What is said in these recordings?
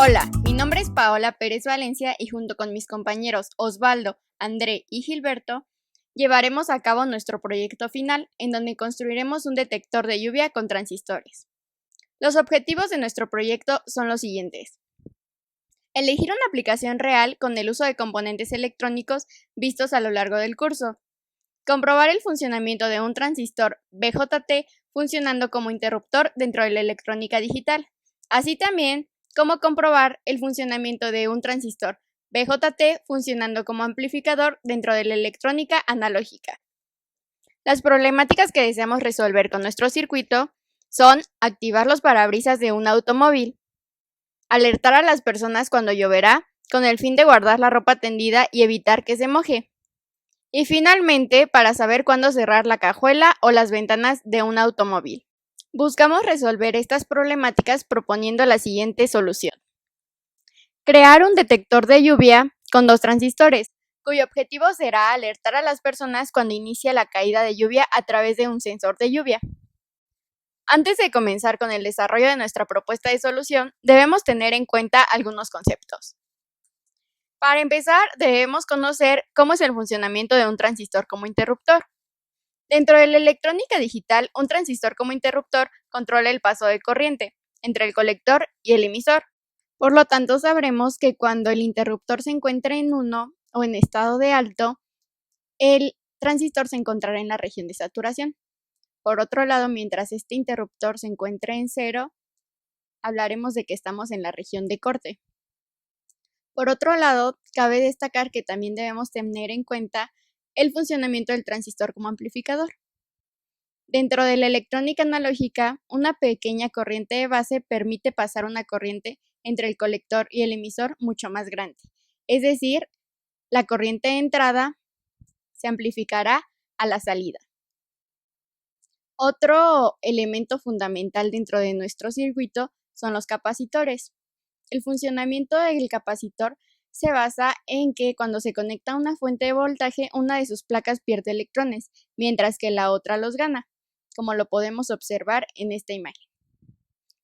Hola, mi nombre es Paola Pérez Valencia y junto con mis compañeros Osvaldo, André y Gilberto, llevaremos a cabo nuestro proyecto final en donde construiremos un detector de lluvia con transistores. Los objetivos de nuestro proyecto son los siguientes. Elegir una aplicación real con el uso de componentes electrónicos vistos a lo largo del curso. Comprobar el funcionamiento de un transistor BJT funcionando como interruptor dentro de la electrónica digital. Así también como comprobar el funcionamiento de un transistor BJT funcionando como amplificador dentro de la electrónica analógica. Las problemáticas que deseamos resolver con nuestro circuito son activar los parabrisas de un automóvil, alertar a las personas cuando lloverá con el fin de guardar la ropa tendida y evitar que se moje. Y finalmente, para saber cuándo cerrar la cajuela o las ventanas de un automóvil. Buscamos resolver estas problemáticas proponiendo la siguiente solución. Crear un detector de lluvia con 2 transistores, cuyo objetivo será alertar a las personas cuando inicia la caída de lluvia a través de un sensor de lluvia. Antes de comenzar con el desarrollo de nuestra propuesta de solución, debemos tener en cuenta algunos conceptos. Para empezar, debemos conocer cómo es el funcionamiento de un transistor como interruptor. Dentro de la electrónica digital, un transistor como interruptor controla el paso de corriente entre el colector y el emisor. Por lo tanto, sabremos que cuando el interruptor se encuentre en 1 o en estado de alto, el transistor se encontrará en la región de saturación. Por otro lado, mientras este interruptor se encuentre en 0, hablaremos de que estamos en la región de corte. Por otro lado, cabe destacar que también debemos tener en cuenta el funcionamiento del transistor como amplificador. Dentro de la electrónica analógica, una pequeña corriente de base permite pasar una corriente entre el colector y el emisor mucho más grande. Es decir, la corriente de entrada se amplificará a la salida. Otro elemento fundamental dentro de nuestro circuito son los capacitores. El funcionamiento del capacitor se basa en que cuando se conecta a una fuente de voltaje, una de sus placas pierde electrones, mientras que la otra los gana, como lo podemos observar en esta imagen.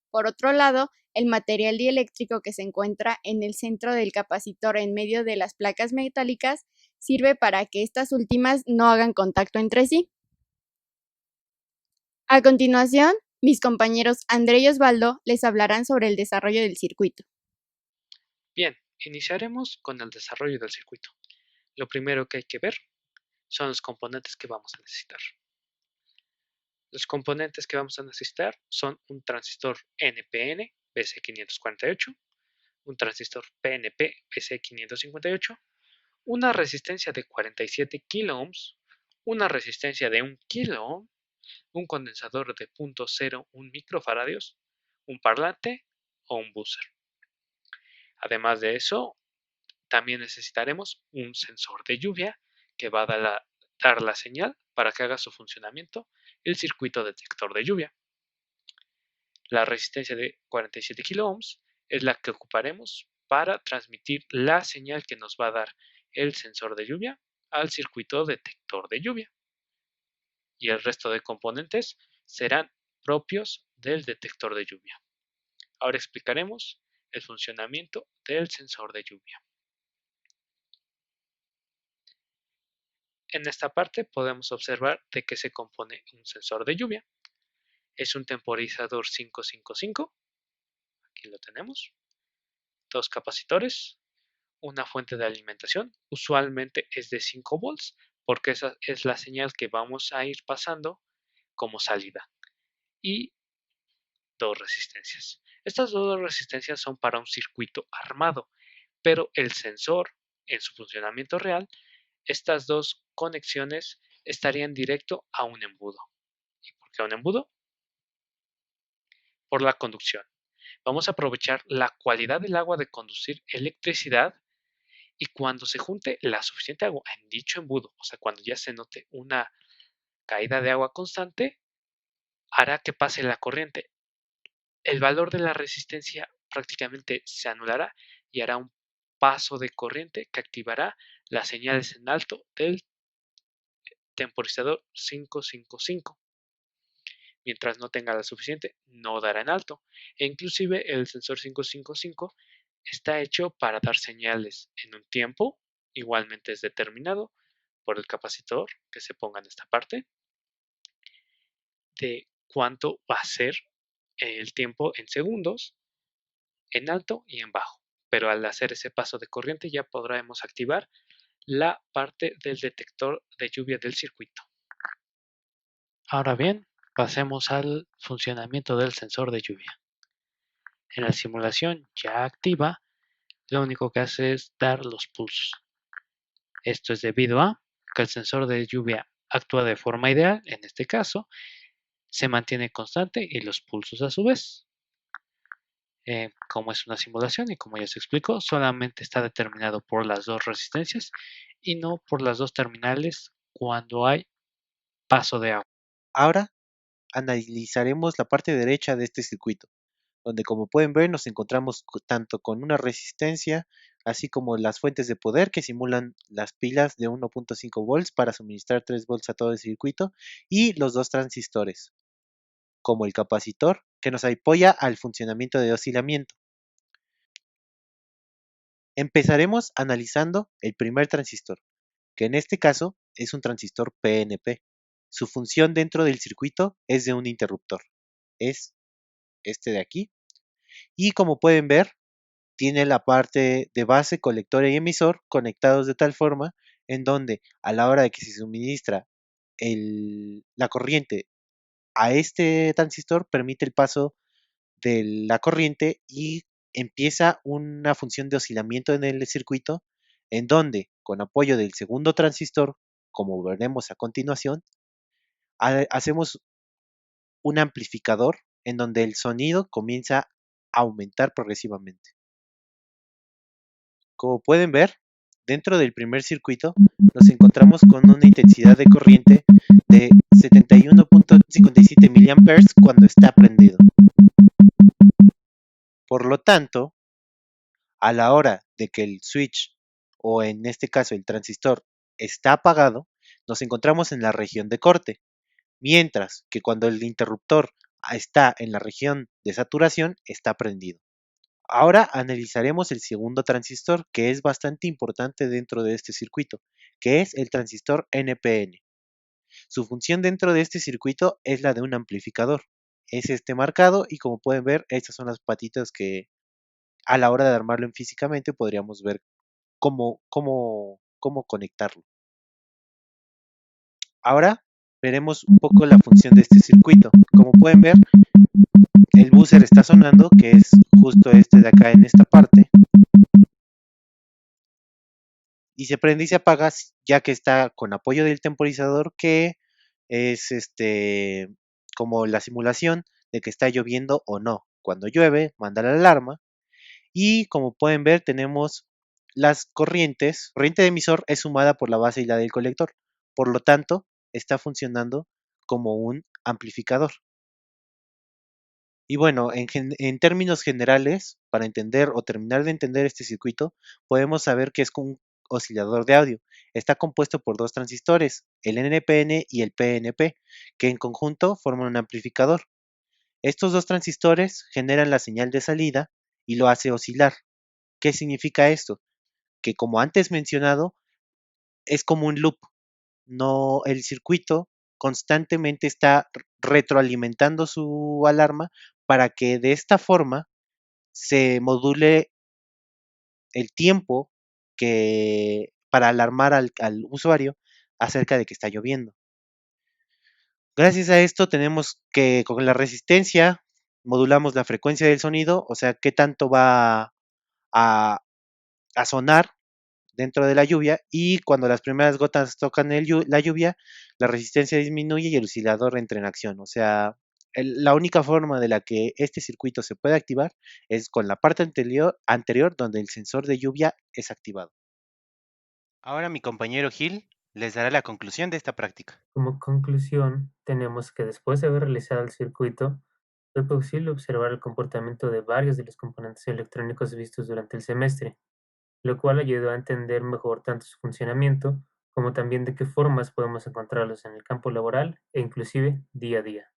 Por otro lado, el material dieléctrico que se encuentra en el centro del capacitor en medio de las placas metálicas sirve para que estas últimas no hagan contacto entre sí. A continuación, mis compañeros André y Osvaldo les hablarán sobre el desarrollo del circuito. Bien, iniciaremos con el desarrollo del circuito. Lo primero que hay que ver son los componentes que vamos a necesitar. Los componentes que vamos a necesitar son un transistor NPN BC548, un transistor PNP BC558, una resistencia de 47 kiloohms, una resistencia de 1 kiloohm, un condensador de 0.01 microfarados, un parlante o un buzzer. Además de eso, también necesitaremos un sensor de lluvia que va a dar la señal para que haga su funcionamiento el circuito detector de lluvia. La resistencia de 47 kiloohms es la que ocuparemos para transmitir la señal que nos va a dar el sensor de lluvia al circuito detector de lluvia. Y el resto de componentes serán propios del detector de lluvia. Ahora explicaremos el funcionamiento del sensor de lluvia. En esta parte podemos observar de qué se compone un sensor de lluvia. Es un temporizador 555, aquí lo tenemos, 2 capacitores, una fuente de alimentación, usualmente es de 5 volts, porque esa es la señal que vamos a ir pasando como salida, y 2 resistencias. Estas 2 resistencias son para un circuito armado, pero el sensor, en su funcionamiento real, estas 2 conexiones estarían directo a un embudo. ¿Y por qué a un embudo? Por la conducción. Vamos a aprovechar la cualidad del agua de conducir electricidad y cuando se junte la suficiente agua en dicho embudo, o sea, cuando ya se note una caída de agua constante, hará que pase la corriente. El valor de la resistencia prácticamente se anulará y hará un paso de corriente que activará las señales en alto del temporizador 555. Mientras no tenga la suficiente, no dará en alto. E inclusive el sensor 555 está hecho para dar señales en un tiempo, igualmente es determinado por el capacitor que se ponga en esta parte, de cuánto va a ser el tiempo en segundos, en alto y en bajo. Pero al hacer ese paso de corriente ya podremos activar la parte del detector de lluvia del circuito. Ahora bien, pasemos al funcionamiento del sensor de lluvia. En la simulación ya activa, lo único que hace es dar los pulsos. Esto es debido a que el sensor de lluvia actúa de forma ideal, en este caso, se mantiene constante y los pulsos a su vez. Como es una simulación y como ya se explicó, solamente está determinado por las dos resistencias y no por las dos terminales cuando hay paso de agua. Ahora analizaremos la parte derecha de este circuito, donde como pueden ver nos encontramos tanto con una resistencia, así como las fuentes de poder que simulan las pilas de 1.5 volts para suministrar 3 volts a todo el circuito, y los dos transistores, como el capacitor que nos apoya al funcionamiento de oscilamiento. Empezaremos analizando el primer transistor, que en este caso es un transistor PNP. Su función dentro del circuito es de un interruptor. Es este de aquí. Y como pueden ver, tiene la parte de base, colector y emisor conectados de tal forma en donde a la hora de que se suministra la corriente a este transistor permite el paso de la corriente y empieza una función de oscilamiento en el circuito en donde con apoyo del segundo transistor, como veremos a continuación, hacemos un amplificador en donde el sonido comienza a aumentar progresivamente. Como pueden ver, dentro del primer circuito nos encontramos con una intensidad de corriente de 71.57 mA cuando está prendido. Por lo tanto, a la hora de que el switch, o en este caso el transistor, está apagado, nos encontramos en la región de corte, mientras que cuando el interruptor está en la región de saturación, está prendido. Ahora analizaremos el segundo transistor, que es bastante importante dentro de este circuito, que es el transistor NPN. Su función dentro de este circuito es la de un amplificador. Es este marcado y como pueden ver, estas son las patitas que a la hora de armarlo físicamente podríamos ver cómo conectarlo. Ahora veremos un poco la función de este circuito. Como pueden ver, el buzzer está sonando, que es justo este de acá en esta parte, y se prende y se apaga ya que está con apoyo del temporizador, que es como la simulación de que está lloviendo o no. Cuando llueve, manda la alarma. Y como pueden ver, tenemos las corrientes. La corriente de emisor es sumada por la base y la del colector. Por lo tanto, está funcionando como un amplificador. Y bueno, en términos generales, para entender o terminar de entender este circuito, podemos saber que es un oscilador de audio. Está compuesto por dos transistores, el NPN y el PNP, que en conjunto forman un amplificador. Estos dos transistores generan la señal de salida y lo hace oscilar. ¿Qué significa esto? Que como antes mencionado, es como un loop. No, el circuito constantemente está retroalimentando su alarma para que de esta forma se module el tiempo que para alarmar al usuario acerca de que está lloviendo. Gracias a esto tenemos que con la resistencia modulamos la frecuencia del sonido, o sea, qué tanto va a, a sonar dentro de la lluvia, y cuando las primeras gotas tocan la lluvia, la resistencia disminuye y el oscilador entra en acción. O sea, la única forma de la que este circuito se puede activar es con la parte anterior donde el sensor de lluvia es activado. Ahora mi compañero Gil les dará la conclusión de esta práctica. Como conclusión, tenemos que después de haber realizado el circuito, fue posible observar el comportamiento de varios de los componentes electrónicos vistos durante el semestre, lo cual ayudó a entender mejor tanto su funcionamiento como también de qué formas podemos encontrarlos en el campo laboral e inclusive día a día.